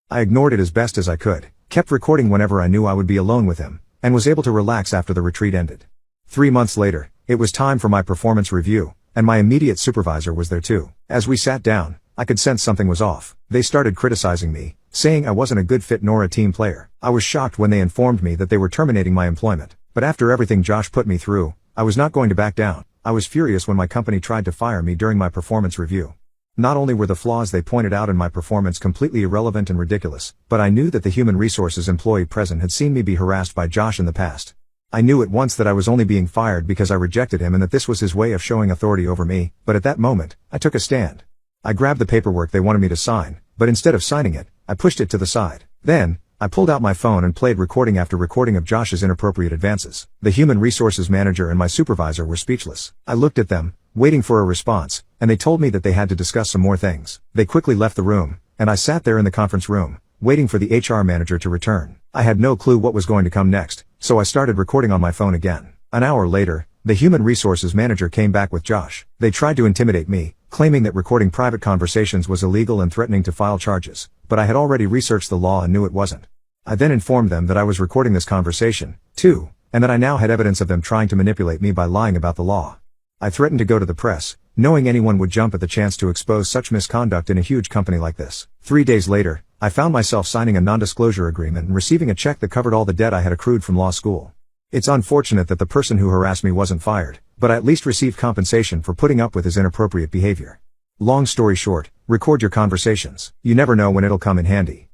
I ignored it as best as I could, kept recording whenever I knew I would be alone with him, and was able to relax after the retreat ended. 3 months later, it was time for my performance review, and my immediate supervisor was there too. As we sat down, I could sense something was off. They started criticizing me, saying I wasn't a good fit nor a team player. I was shocked when they informed me that they were terminating my employment. But after everything Josh put me through, I was not going to back down. I was furious when my company tried to fire me during my performance review. Not only were the flaws they pointed out in my performance completely irrelevant and ridiculous, but I knew that the human resources employee present had seen me be harassed by Josh in the past. I knew at once that I was only being fired because I rejected him and that this was his way of showing authority over me, but at that moment, I took a stand. I grabbed the paperwork they wanted me to sign, but instead of signing it, I pushed it to the side. Then, I pulled out my phone and played recording after recording of Josh's inappropriate advances. The human resources manager and my supervisor were speechless. I looked at them, waiting for a response, and they told me that they had to discuss some more things. They quickly left the room, and I sat there in the conference room, waiting for the HR manager to return. I had no clue what was going to come next, so I started recording on my phone again. An hour later, the human resources manager came back with Josh. They tried to intimidate me, claiming that recording private conversations was illegal and threatening to file charges, but I had already researched the law and knew it wasn't. I then informed them that I was recording this conversation, too, and that I now had evidence of them trying to manipulate me by lying about the law. I threatened to go to the press, knowing anyone would jump at the chance to expose such misconduct in a huge company like this. 3 days later, I found myself signing a non-disclosure agreement and receiving a check that covered all the debt I had accrued from law school. It's unfortunate that the person who harassed me wasn't fired, but I at least received compensation for putting up with his inappropriate behavior. Long story short, record your conversations. You never know when it'll come in handy.